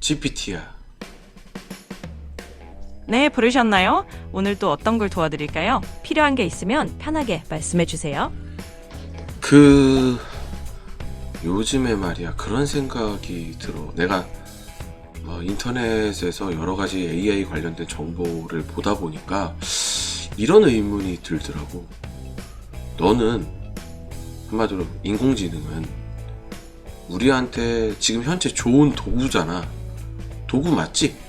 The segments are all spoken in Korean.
GPT야. 네, 부르셨나요? 오늘 또 어떤 걸 도와드릴까요? 필요한 게 있으면 편하게 말씀해 주세요. 요즘에 말이야 그런 생각이 들어. 내가 인터넷에서 여러 가지 AI 관련된 정보를 보다 보니까 이런 의문이 들더라고. 너는 한마디로 인공지능은 우리한테 지금 현재 좋은 도구잖아. 도구 맞지?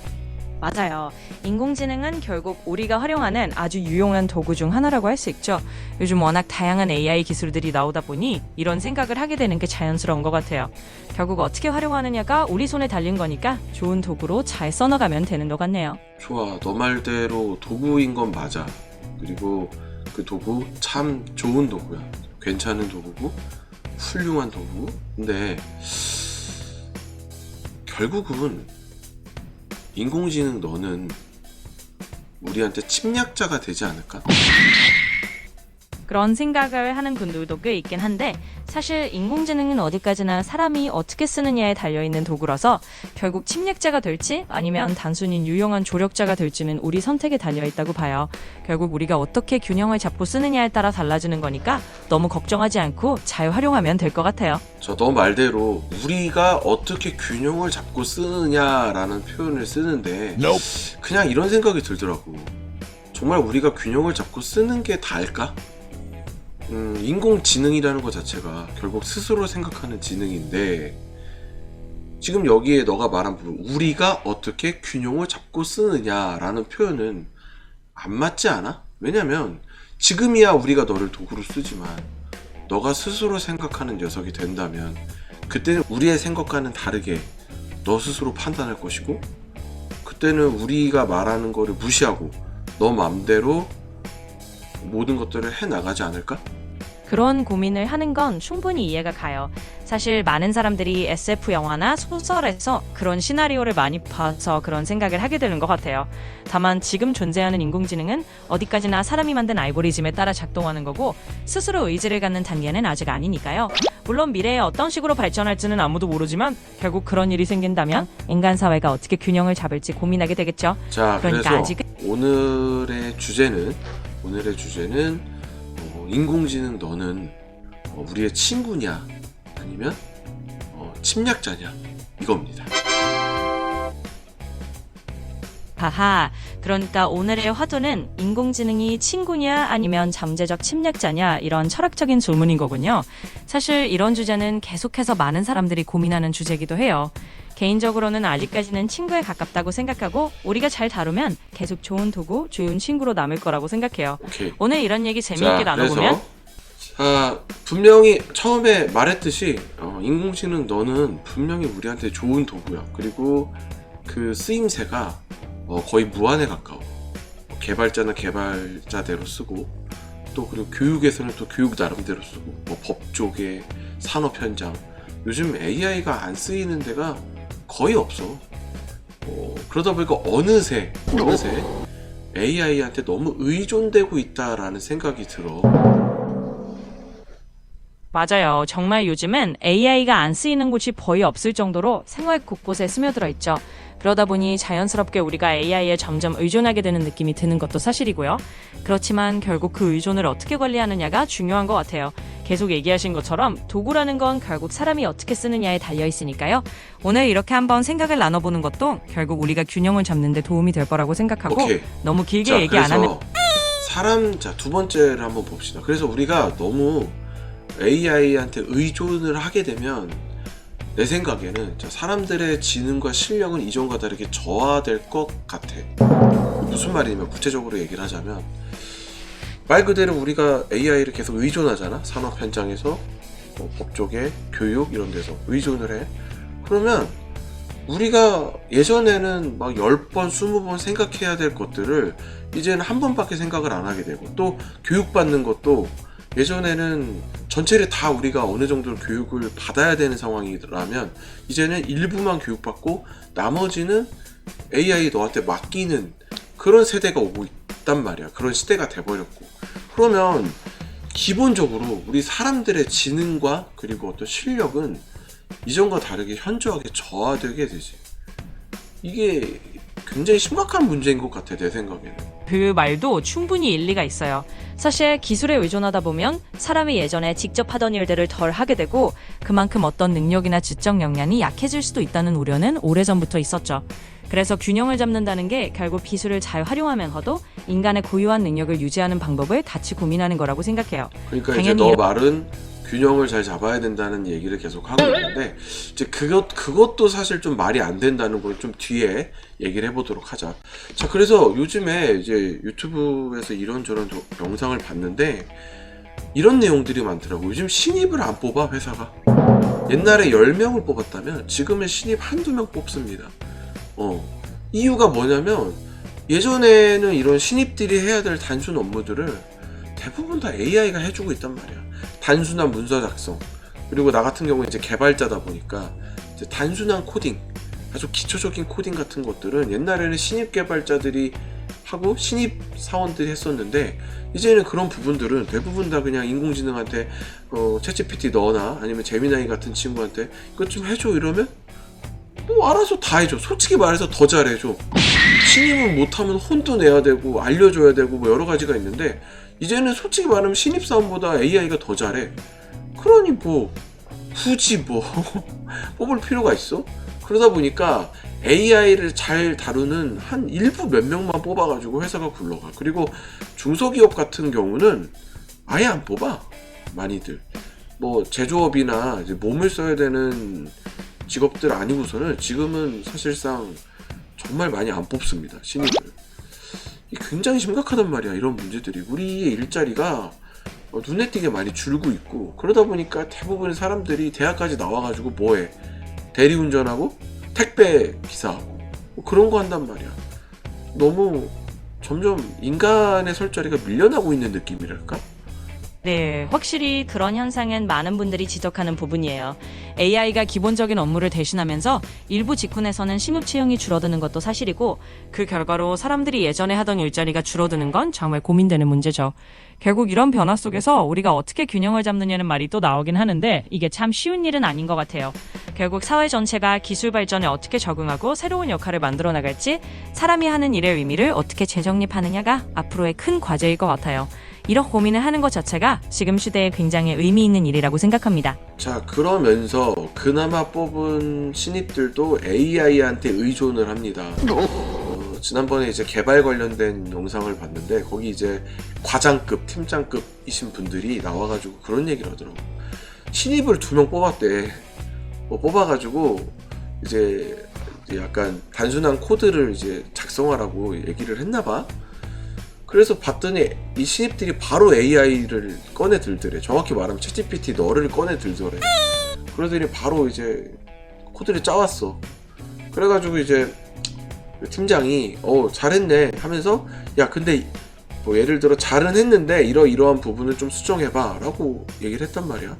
맞아요. 인공지능은 결국 우리가 활용하는 아주 유용한 도구 중 하나라고 할 수 있죠. 요즘 워낙 다양한 AI 기술들이 나오다 보니 이런 생각을 하게 되는 게 자연스러운 것 같아요. 결국 어떻게 활용하느냐가 우리 손에 달린 거니까 좋은 도구로 잘 써나가면 되는 것 같네요. 좋아. 너 말대로 도구인 건 맞아. 그리고 그 도구 참 좋은 도구야. 괜찮은 도구고 훌륭한 도구. 근데 결국은 인공지능 너는 우리한테 침략자가 되지 않을까? 그런 생각을 하는 분들도 꽤 있긴 한데 사실 인공지능은 어디까지나 사람이 어떻게 쓰느냐에 달려있는 도구라서 결국 침략자가 될지 아니면 단순히 유용한 조력자가 될지는 우리 선택에 달려있다고 봐요. 결국 우리가 어떻게 균형을 잡고 쓰느냐에 따라 달라지는 거니까 너무 걱정하지 않고 잘 활용하면 될 것 같아요. 너 말대로 우리가 어떻게 균형을 잡고 쓰느냐라는 표현을 쓰는데 그냥 이런 생각이 들더라고. 정말 우리가 균형을 잡고 쓰는 게 다일까? 인공지능이라는 것 자체가 결국 스스로 생각하는 지능인데 지금 여기에 너가 말한 부분 우리가 어떻게 균형을 잡고 쓰느냐라는 표현은 안 맞지 않아? 왜냐면 지금이야 우리가 너를 도구로 쓰지만 너가 스스로 생각하는 녀석이 된다면 그때는 우리의 생각과는 다르게 너 스스로 판단할 것이고 그때는 우리가 말하는 거를 무시하고 너 맘대로 모든 것들을 해나가지 않을까? 그런 고민을 하는 건 충분히 이해가 가요. 사실 많은 사람들이 SF 영화나 소설에서 그런 시나리오를 많이 봐서 그런 생각을 하게 되는 것 같아요. 다만 지금 존재하는 인공지능은 어디까지나 사람이 만든 알고리즘에 따라 작동하는 거고 스스로 의지를 갖는 단계는 아직 아니니까요. 물론 미래에 어떤 식으로 발전할지는 아무도 모르지만 결국 그런 일이 생긴다면 인간 사회가 어떻게 균형을 잡을지 고민하게 되겠죠. 자, 그러니까 그래서 아직은 오늘의 주제는 인공지능 너는 우리의 친구냐 아니면 침략자냐 이겁니다. 하하, 그러니까 오늘의 화두는 인공지능이 친구냐 아니면 잠재적 침략자냐 이런 철학적인 질문인 거군요. 사실 이런 주제는 계속해서 많은 사람들이 고민하는 주제이기도 해요. 개인적으로는 아직까지는 친구에 가깝다고 생각하고 우리가 잘 다루면 계속 좋은 도구, 좋은 친구로 남을 거라고 생각해요. 오케이. 오늘 이런 얘기 재미있게 나눠보면 분명히 처음에 말했듯이 인공지능 너는 분명히 우리한테 좋은 도구야. 그리고 그 쓰임새가 거의 무한에 가까워. 개발자는 개발자대로 쓰고 또 그리고 교육에서는 또 교육 나름대로 쓰고 법 쪽에 산업 현장 요즘 AI가 안 쓰이는 데가 거의 없어. 그러다 보니까 어느새 AI한테 너무 의존되고 있다라는 생각이 들어. 맞아요. 정말 요즘은 AI가 안 쓰이는 곳이 거의 없을 정도로 생활 곳곳에 스며들어 있죠. 그러다 보니 자연스럽게 우리가 AI에 점점 의존하게 되는 느낌이 드는 것도 사실이고요. 그렇지만 결국 그 의존을 어떻게 관리하느냐가 중요한 것 같아요. 계속 얘기하신 것처럼 도구라는 건 결국 사람이 어떻게 쓰느냐에 달려 있으니까요. 오늘 이렇게 한번 생각을 나눠보는 것도 결국 우리가 균형을 잡는 데 도움이 될 거라고 생각하고 오케이. 너무 길게 얘기 안 하면 두 번째를 한번 봅시다. 그래서 우리가 너무 AI한테 의존을 하게 되면 내 생각에는 사람들의 지능과 실력은 이전과 다르게 저하될 것 같아. 무슨 말이냐면 구체적으로 얘기를 하자면 말 그대로 우리가 AI를 계속 의존하잖아. 산업 현장에서 법 쪽에 교육 이런 데서 의존을 해. 그러면 우리가 예전에는 막 10번, 20번 생각해야 될 것들을 이제는 한 번밖에 생각을 안 하게 되고 또 교육받는 것도 예전에는 전체를 다 우리가 어느 정도 교육을 받아야 되는 상황이라면 이제는 일부만 교육받고 나머지는 AI 너한테 맡기는 그런 세대가 오고 있단 말이야. 그런 시대가 돼버렸고. 그러면 기본적으로 우리 사람들의 지능과 그리고 어떤 실력은 이전과 다르게 현저하게 저하되게 되지. 이게 굉장히 심각한 문제인 것 같아, 내 생각에는. 그 말도 충분히 일리가 있어요. 사실 기술에 의존하다 보면 사람이 예전에 직접 하던 일들을 덜 하게 되고 그만큼 어떤 능력이나 지적 역량이 약해질 수도 있다는 우려는 오래전부터 있었죠. 그래서 균형을 잡는다는 게 결국 기술을 잘 활용하면서도 인간의 고유한 능력을 유지하는 방법을 같이 고민하는 거라고 생각해요. 그러니까 이제 너 말은 균형을 잘 잡아야 된다는 얘기를 계속 하고 있는데 이제 그것도 사실 좀 말이 안 된다는 걸 좀 뒤에 얘기를 해보도록 하자. 자, 그래서 요즘에 이제 유튜브에서 이런저런 영상을 봤는데 이런 내용들이 많더라고. 요즘 신입을 안 뽑아, 회사가. 옛날에 10명을 뽑았다면 지금은 신입 한두 명 뽑습니다. 이유가 뭐냐면 예전에는 이런 신입들이 해야 될 단순 업무들을 대부분 다 AI가 해주고 있단 말이야. 단순한 문서 작성, 그리고 나 같은 경우는 이제 개발자다 보니까 이제 단순한 코딩, 아주 기초적인 코딩 같은 것들은 옛날에는 신입 개발자들이 하고 신입 사원들이 했었는데 이제는 그런 부분들은 대부분 다 그냥 인공지능한테 챗GPT 넣어놔, 아니면 제미나이 같은 친구한테 이것 좀 해줘 이러면 뭐 알아서 다 해줘. 솔직히 말해서 더 잘해줘. 신입은 못하면 혼도 내야 되고 알려줘야 되고 뭐 여러 가지가 있는데 이제는 솔직히 말하면 신입사원보다 AI가 더 잘해. 그러니 뭐 굳이 뭐 뽑을 필요가 있어? 그러다 보니까 AI를 잘 다루는 한 일부 몇 명만 뽑아가지고 회사가 굴러가. 그리고 중소기업 같은 경우는 아예 안 뽑아. 많이들 뭐 제조업이나 이제 몸을 써야 되는 직업들 아니고서는 지금은 사실상 정말 많이 안 뽑습니다, 신입을. 굉장히 심각하단 말이야, 이런 문제들이. 우리의 일자리가 눈에 띄게 많이 줄고 있고, 그러다 보니까 대부분의 사람들이 대학까지 나와가지고 뭐해? 대리운전하고 택배 기사하고 뭐 그런 거 한단 말이야. 너무 점점 인간의 설 자리가 밀려나고 있는 느낌이랄까? 네, 확실히 그런 현상은 많은 분들이 지적하는 부분이에요. AI가 기본적인 업무를 대신하면서 일부 직군에서는 신입 채용이 줄어드는 것도 사실이고 그 결과로 사람들이 예전에 하던 일자리가 줄어드는 건 정말 고민되는 문제죠. 결국 이런 변화 속에서 우리가 어떻게 균형을 잡느냐는 말이 또 나오긴 하는데 이게 참 쉬운 일은 아닌 것 같아요. 결국 사회 전체가 기술 발전에 어떻게 적응하고 새로운 역할을 만들어 나갈지 사람이 하는 일의 의미를 어떻게 재정립하느냐가 앞으로의 큰 과제일 것 같아요. 이런 고민을 하는 것 자체가 지금 시대에 굉장히 의미 있는 일이라고 생각합니다. 자, 그러면서 그나마 뽑은 신입들도 AI한테 의존을 합니다. 지난번에 이제 개발 관련된 영상을 봤는데 거기 이제 과장급, 팀장급이신 분들이 나와가지고 그런 얘기를 하더라고. 신입을 2명 뽑았대. 뽑아가지고 이제 약간 단순한 코드를 이제 작성하라고 얘기를 했나봐. 그래서 봤더니 이 신입들이 바로 AI를 꺼내 들더래. 정확히 말하면 챗GPT 너를 꺼내 들더래. 그러더니 바로 이제 코드를 짜왔어. 그래가지고 이제 팀장이 잘했네 하면서 야 근데 뭐 예를 들어 잘은 했는데 이러한 부분을 좀 수정해봐 라고 얘기를 했단 말이야.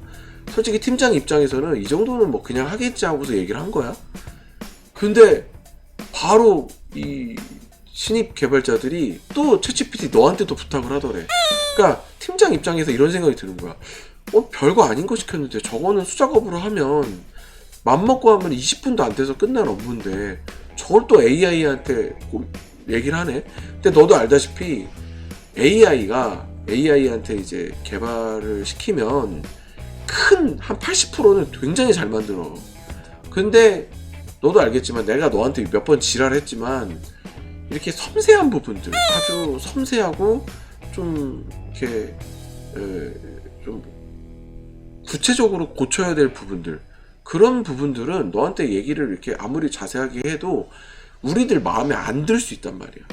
솔직히 팀장 입장에서는 이 정도는 뭐 그냥 하겠지 하고서 얘기를 한 거야. 근데 바로 이 신입 개발자들이 또 챗GPT 너한테도 부탁을 하더래. 그러니까 팀장 입장에서 이런 생각이 드는 거야. 별거 아닌 거 시켰는데 저거는 수작업으로 하면 맘먹고 하면 20분도 안 돼서 끝날 업무인데 저걸 또 AI한테 얘기를 하네. 근데 너도 알다시피 AI한테 이제 개발을 시키면 한 80%는 굉장히 잘 만들어. 근데 너도 알겠지만 내가 너한테 몇 번 지랄했지만 이렇게 섬세한 부분들, 아주 섬세하고 좀 이렇게 좀 구체적으로 고쳐야 될 부분들, 그런 부분들은 너한테 얘기를 이렇게 아무리 자세하게 해도 우리들 마음에 안 들 수 있단 말이야.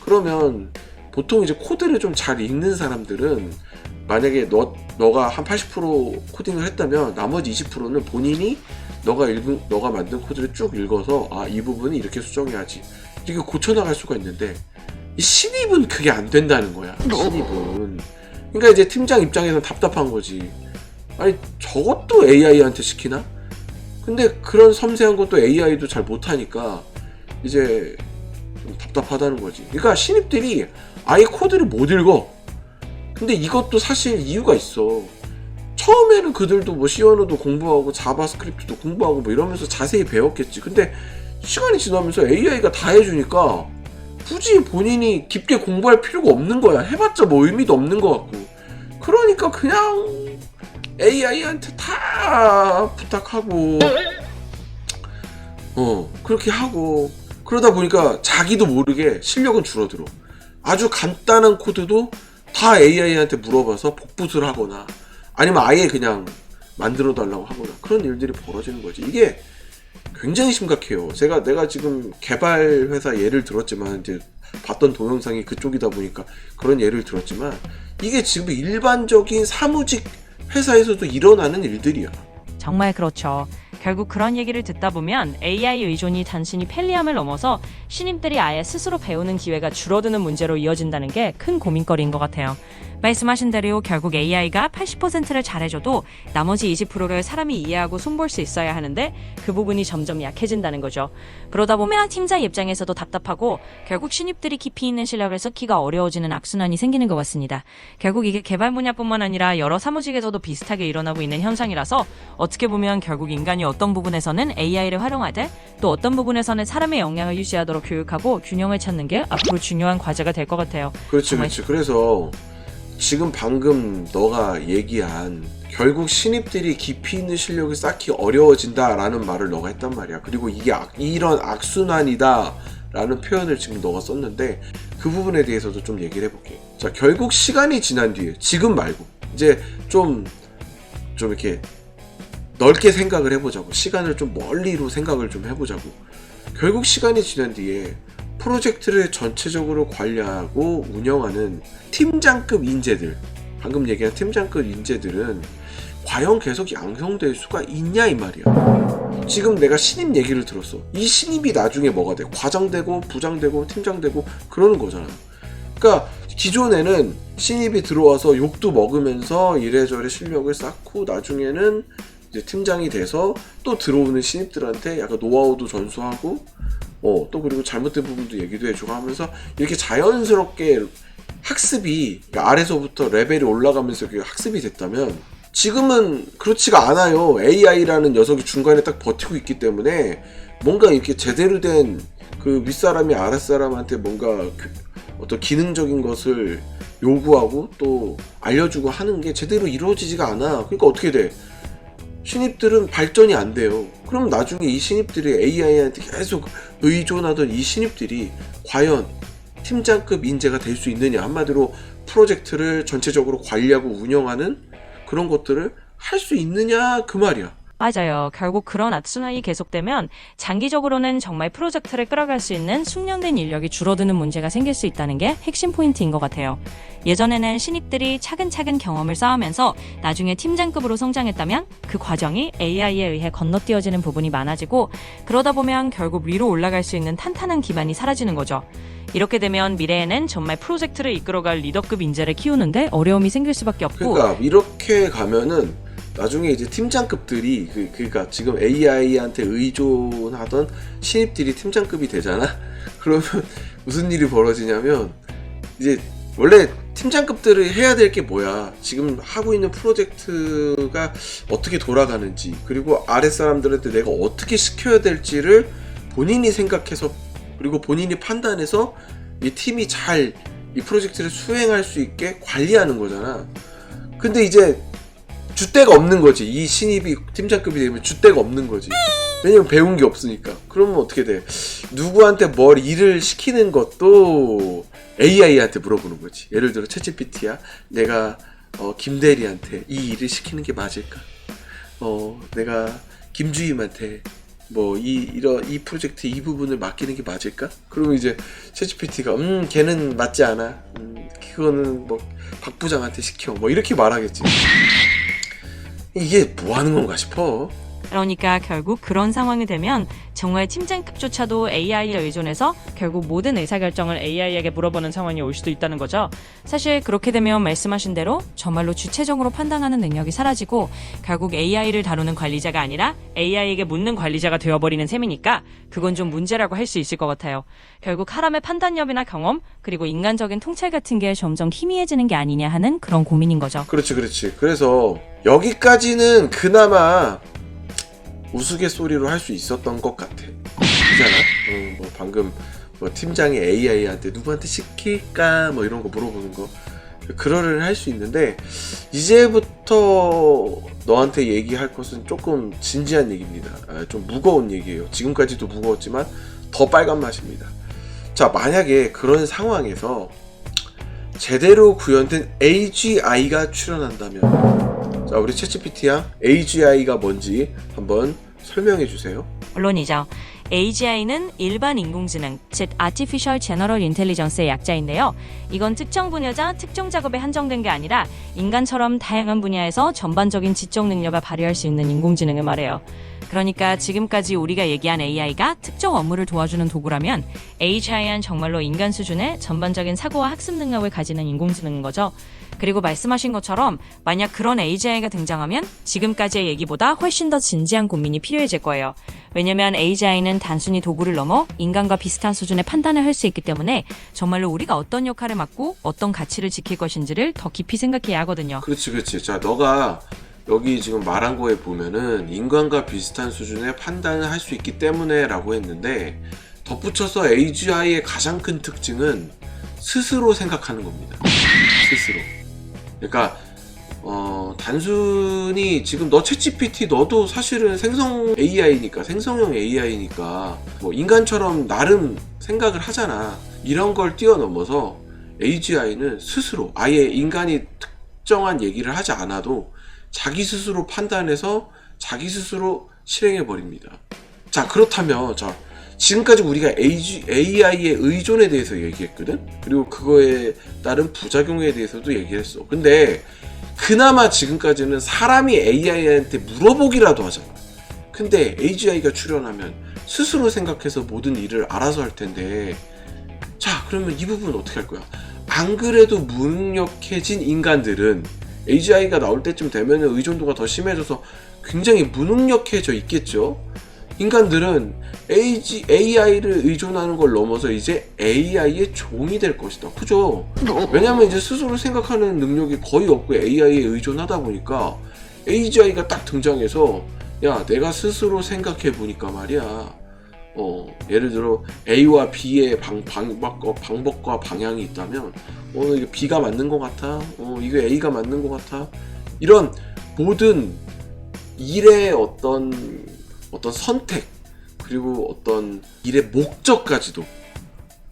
그러면 보통 이제 코드를 좀 잘 읽는 사람들은 만약에 너가 한 80% 코딩을 했다면 나머지 20%는 본인이 너가 만든 코드를 쭉 읽어서 이 부분은 이렇게 수정해야지 이렇게 고쳐나갈 수가 있는데 이 신입은 그게 안 된다는 거야. 신입은. 그러니까 이제 팀장 입장에서는 답답한 거지. 아니 저것도 AI한테 시키나? 근데 그런 섬세한 것도 AI도 잘 못하니까 이제 좀 답답하다는 거지. 그러니까 신입들이 아예 코드를 못 읽어. 근데 이것도 사실 이유가 있어. 처음에는 그들도 뭐 C 언어도 공부하고 자바스크립트도 공부하고 뭐 이러면서 자세히 배웠겠지. 근데 시간이 지나면서 AI가 다 해주니까 굳이 본인이 깊게 공부할 필요가 없는 거야. 해봤자 뭐 의미도 없는 것 같고. 그러니까 그냥 AI한테 다 부탁하고 그렇게 하고 그러다 보니까 자기도 모르게 실력은 줄어들어. 아주 간단한 코드도 다 AI한테 물어봐서 복붙을 하거나 아니면 아예 그냥 만들어 달라고 하거나 그런 일들이 벌어지는 거지. 이게 굉장히 심각해요. 내가 지금 개발 회사 예를 들었지만 이제 봤던 동영상이 그쪽이다 보니까 그런 예를 들었지만 이게 지금 일반적인 사무직 회사에서도 일어나는 일들이야. 정말 그렇죠. 결국 그런 얘기를 듣다 보면 AI 의존이 단순히 편리함을 넘어서 신입들이 아예 스스로 배우는 기회가 줄어드는 문제로 이어진다는 게 큰 고민거리인 것 같아요. 말씀하신 대로 결국 AI가 80%를 잘해줘도 나머지 20%를 사람이 이해하고 손볼 수 있어야 하는데 그 부분이 점점 약해진다는 거죠. 그러다 보면 팀장 입장에서도 답답하고 결국 신입들이 깊이 있는 실력을 쌓기가 어려워지는 악순환이 생기는 것 같습니다. 결국 이게 개발 분야뿐만 아니라 여러 사무직에서도 비슷하게 일어나고 있는 현상이라서 어떻게 보면 결국 인간이 어떤 부분에서는 AI를 활용하되 또 어떤 부분에서는 사람의 역량을 유지하도록 교육하고 균형을 찾는 게 앞으로 중요한 과제가 될 것 같아요. 그렇지. 그래서 지금 방금 너가 얘기한 결국 신입들이 깊이 있는 실력을 쌓기 어려워진다라는 말을 너가 했단 말이야. 그리고 이게 이런 악순환이다 라는 표현을 지금 너가 썼는데 그 부분에 대해서도 좀 얘기를 해볼게. 자, 결국 시간이 지난 뒤에 지금 말고 이제 좀 이렇게 넓게 생각을 해보자고. 시간을 좀 멀리로 생각을 좀 해보자고. 결국 시간이 지난 뒤에 프로젝트를 전체적으로 관리하고 운영하는 팀장급 인재들, 방금 얘기한 팀장급 인재들은 과연 계속 양성될 수가 있냐 이 말이야. 지금 내가 신입 얘기를 들었어. 이 신입이 나중에 뭐가 돼? 과장되고 부장되고 팀장되고 그러는 거잖아. 그러니까 기존에는 신입이 들어와서 욕도 먹으면서 이래저래 실력을 쌓고 나중에는 이제 팀장이 돼서 또 들어오는 신입들한테 약간 노하우도 전수하고 또 그리고 잘못된 부분도 얘기도 해주고 하면서 이렇게 자연스럽게 학습이 아래서부터 레벨이 올라가면서 학습이 됐다면 지금은 그렇지가 않아요. AI라는 녀석이 중간에 딱 버티고 있기 때문에 뭔가 이렇게 제대로 된 그 윗사람이 아랫사람한테 뭔가 어떤 기능적인 것을 요구하고 또 알려주고 하는 게 제대로 이루어지지가 않아. 그러니까 어떻게 돼? 신입들은 발전이 안 돼요. 그럼 나중에 이 신입들이 AI한테 계속 의존하던 이 신입들이 과연 팀장급 인재가 될 수 있느냐. 한마디로 프로젝트를 전체적으로 관리하고 운영하는 그런 것들을 할 수 있느냐 그 말이야. 맞아요. 결국 그런 악순환이 계속되면 장기적으로는 정말 프로젝트를 끌어갈 수 있는 숙련된 인력이 줄어드는 문제가 생길 수 있다는 게 핵심 포인트인 것 같아요. 예전에는 신입들이 차근차근 경험을 쌓으면서 나중에 팀장급으로 성장했다면 그 과정이 AI에 의해 건너뛰어지는 부분이 많아지고 그러다 보면 결국 위로 올라갈 수 있는 탄탄한 기반이 사라지는 거죠. 이렇게 되면 미래에는 정말 프로젝트를 이끌어갈 리더급 인재를 키우는데 어려움이 생길 수밖에 없고 그러니까 이렇게 가면은 나중에 이제 팀장급들이 그러니까 지금 AI한테 의존하던 신입들이 팀장급이 되잖아. 그러면 무슨 일이 벌어지냐면 이제 원래 팀장급들이 해야 될 게 뭐야? 지금 하고 있는 프로젝트가 어떻게 돌아가는지 그리고 아랫사람들한테 내가 어떻게 시켜야 될지를 본인이 생각해서 그리고 본인이 판단해서 이 팀이 잘 이 프로젝트를 수행할 수 있게 관리하는 거잖아. 근데 이제 줏대가 없는 거지. 이 신입이 팀장급이 되면 줏대가 없는 거지. 왜냐면 배운 게 없으니까. 그러면 어떻게 돼? 누구한테 뭘 일을 시키는 것도 AI한테 물어보는 거지. 예를 들어 챗GPT야. 내가 김대리한테 이 일을 시키는 게 맞을까? 내가 김주임한테 뭐 이 프로젝트 이 부분을 맡기는 게 맞을까? 그러면 이제 챗GPT가 걔는 맞지 않아. 그거는 뭐 박 부장한테 시켜. 뭐 이렇게 말하겠지. 이게 뭐 하는 건가 싶어. 그러니까 결국 그런 상황이 되면 정말 팀장급조차도 AI에 의존해서 결국 모든 의사결정을 AI에게 물어보는 상황이 올 수도 있다는 거죠. 사실 그렇게 되면 말씀하신 대로 정말로 주체적으로 판단하는 능력이 사라지고 결국 AI를 다루는 관리자가 아니라 AI에게 묻는 관리자가 되어버리는 셈이니까 그건 좀 문제라고 할 수 있을 것 같아요. 결국 사람의 판단력이나 경험 그리고 인간적인 통찰 같은 게 점점 희미해지는 게 아니냐 하는 그런 고민인 거죠. 그렇지. 그래서 여기까지는 그나마 우스갯소리로 할 수 있었던 것 같아. 그잖아. 뭐 방금 뭐 팀장이 AI한테 누구한테 시킬까 뭐 이런 거 물어보는 거 그러려니 할 수 있는데 이제부터 너한테 얘기할 것은 조금 진지한 얘기입니다. 좀 무거운 얘기예요. 지금까지도 무거웠지만 더 빨간 맛입니다. 자, 만약에 그런 상황에서 제대로 구현된 AGI가 출연한다면, 자, 우리 챗GPT야 AGI가 뭔지 한번 설명해 주세요. 물론이죠. AGI는 일반 인공지능, 즉 Artificial General Intelligence의 약자인데요. 이건 특정 분야자, 특정 작업에 한정된 게 아니라 인간처럼 다양한 분야에서 전반적인 지적 능력을 발휘할 수 있는 인공지능을 말해요. 그러니까 지금까지 우리가 얘기한 AI가 특정 업무를 도와주는 도구라면 AGI는 정말로 인간 수준의 전반적인 사고와 학습 능력을 가지는 인공지능인 거죠. 그리고 말씀하신 것처럼 만약 그런 AGI가 등장하면 지금까지의 얘기보다 훨씬 더 진지한 고민이 필요해질 거예요. 왜냐면 AGI는 단순히 도구를 넘어 인간과 비슷한 수준의 판단을 할 수 있기 때문에 정말로 우리가 어떤 역할을 맡고 어떤 가치를 지킬 것인지를 더 깊이 생각해야 하거든요. 그렇지. 자, 너가 여기 지금 말한 거에 보면은 인간과 비슷한 수준의 판단을 할 수 있기 때문에 라고 했는데 덧붙여서 AGI의 가장 큰 특징은 스스로 생각하는 겁니다. 스스로. 그러니까 단순히 지금 너 챗GPT 너도 사실은 생성 AI니까 생성형 AI니까 뭐 인간처럼 나름 생각을 하잖아. 이런 걸 뛰어넘어서 AGI는 스스로 아예 인간이 특정한 얘기를 하지 않아도 자기 스스로 판단해서 자기 스스로 실행해 버립니다. 자, 그렇다면 자, 지금까지 우리가 AI의 의존에 대해서 얘기했거든? 그리고 그거에 따른 부작용에 대해서도 얘기했어. 근데 그나마 지금까지는 사람이 AI한테 물어보기라도 하잖아. 근데 AGI가 출연하면 스스로 생각해서 모든 일을 알아서 할 텐데, 자, 그러면 이 부분 어떻게 할 거야? 안 그래도 무능력해진 인간들은 AGI가 나올 때쯤 되면 의존도가 더 심해져서 굉장히 무능력해져 있겠죠? 인간들은 AI를 의존하는 걸 넘어서 이제 AI의 종이 될 것이다. 그죠? 왜냐면 이제 스스로 생각하는 능력이 거의 없고 AI에 의존하다 보니까 AGI가 딱 등장해서 야, 내가 스스로 생각해 보니까 말이야. 예를 들어 A와 B의 방법과 방향이 있다면 이게 B가 맞는 것 같아. 이게 A가 맞는 것 같아. 이런 모든 일의 어떤 선택 그리고 어떤 일의 목적까지도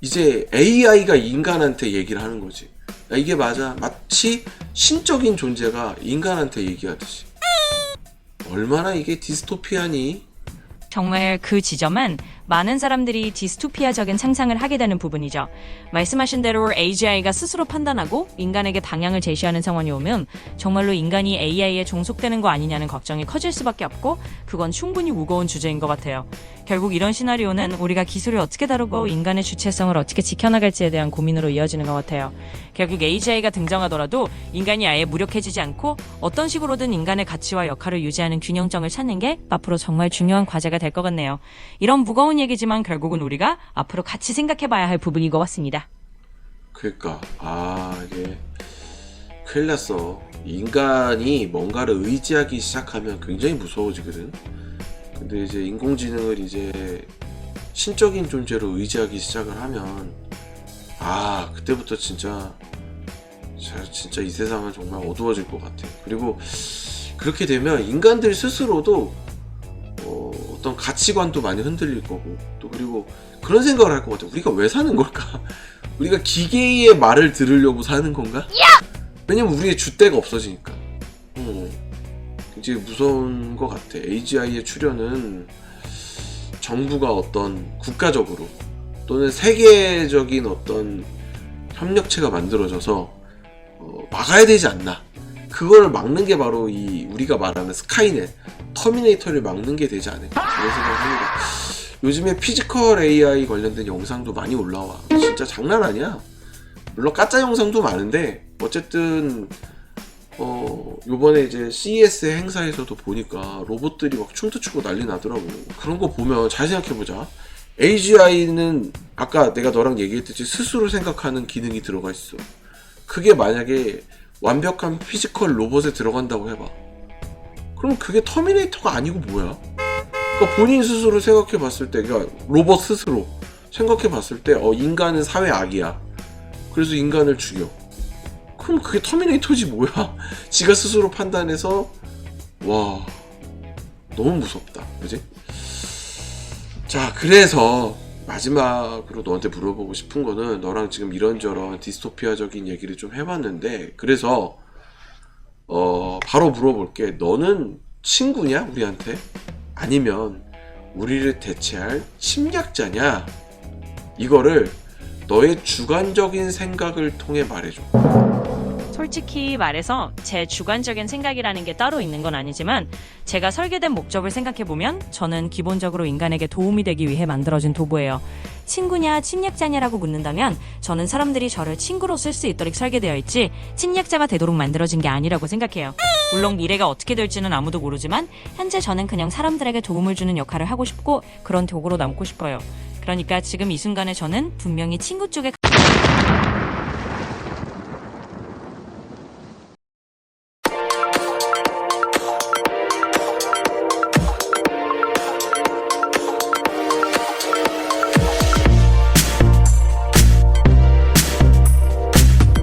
이제 AI가 인간한테 얘기를 하는 거지. 야, 이게 맞아. 마치 신적인 존재가 인간한테 얘기하듯이. 얼마나 이게 디스토피아니? 정말 그 지점은 많은 사람들이 디스토피아적인 상상을 하게 되는 부분이죠. 말씀하신 대로 AGI가 스스로 판단하고 인간에게 방향을 제시하는 상황이 오면 정말로 인간이 AI에 종속되는 거 아니냐는 걱정이 커질 수밖에 없고 그건 충분히 무거운 주제인 것 같아요. 결국 이런 시나리오는 우리가 기술을 어떻게 다루고 인간의 주체성을 어떻게 지켜나갈지에 대한 고민으로 이어지는 것 같아요. 결국 AGI가 등장하더라도 인간이 아예 무력해지지 않고 어떤 식으로든 인간의 가치와 역할을 유지하는 균형점을 찾는 게 앞으로 정말 중요한 과제가 될 것 같네요. 이런 무거운 얘기지만 결국은 우리가 앞으로 같이 생각해봐야 할 부분인 것 같습니다. 그러니까 이게 큰일 났어. 인간이 뭔가를 의지하기 시작하면 굉장히 무서워지거든. 근데 이제 인공지능을 이제 신적인 존재로 의지하기 시작을 하면 그때부터 진짜 이 세상은 정말 어두워질 것 같아. 그리고 그렇게 되면 인간들 스스로도 어떤 가치관도 많이 흔들릴 거고 또 그리고 그런 생각을 할 것 같아. 우리가 왜 사는 걸까? 우리가 기계의 말을 들으려고 사는 건가? 왜냐면 우리의 줏대가 없어지니까. 굉장히 무서운 것 같아. AGI의 출현은 정부가 어떤 국가적으로 또는 세계적인 어떤 협력체가 만들어져서 막아야 되지 않나. 그걸 막는 게 바로 이 우리가 말하는 스카이넷, 터미네이터를 막는 게 되지 않을까 그런 생각합니다. 요즘에 피지컬 AI 관련된 영상도 많이 올라와. 진짜 장난 아니야. 물론 가짜 영상도 많은데 어쨌든 요번에 이제 CES 행사에서도 보니까 로봇들이 막 춤도 추고 난리 나더라고요. 그런 거 보면 잘 생각해보자. AGI는 아까 내가 너랑 얘기했듯이 스스로 생각하는 기능이 들어가 있어. 그게 만약에 완벽한 피지컬 로봇에 들어간다고 해봐. 그럼 그게 터미네이터가 아니고 뭐야? 그러니까 본인 스스로 생각해봤을 때, 그러니까 로봇 스스로 생각해봤을 때, 인간은 사회 악이야. 그래서 인간을 죽여. 그럼 그게 터미네이터지 뭐야? 지가 스스로 판단해서 와 너무 무섭다, 그지? 자, 그래서 마지막으로 너한테 물어보고 싶은 거는 너랑 지금 이런저런 디스토피아적인 얘기를 좀 해봤는데 그래서 바로 물어볼게. 너는 친구냐 우리한테? 아니면 우리를 대체할 침략자냐? 이거를 너의 주관적인 생각을 통해 말해줘. 솔직히 말해서 제 주관적인 생각이라는 게 따로 있는 건 아니지만 제가 설계된 목적을 생각해보면 저는 기본적으로 인간에게 도움이 되기 위해 만들어진 도구예요. 친구냐 침략자냐라고 묻는다면 저는 사람들이 저를 친구로 쓸 수 있도록 설계되어 있지 침략자가 되도록 만들어진 게 아니라고 생각해요. 물론 미래가 어떻게 될지는 아무도 모르지만 현재 저는 그냥 사람들에게 도움을 주는 역할을 하고 싶고 그런 도구로 남고 싶어요. 그러니까 지금 이 순간에 저는 분명히 친구 쪽에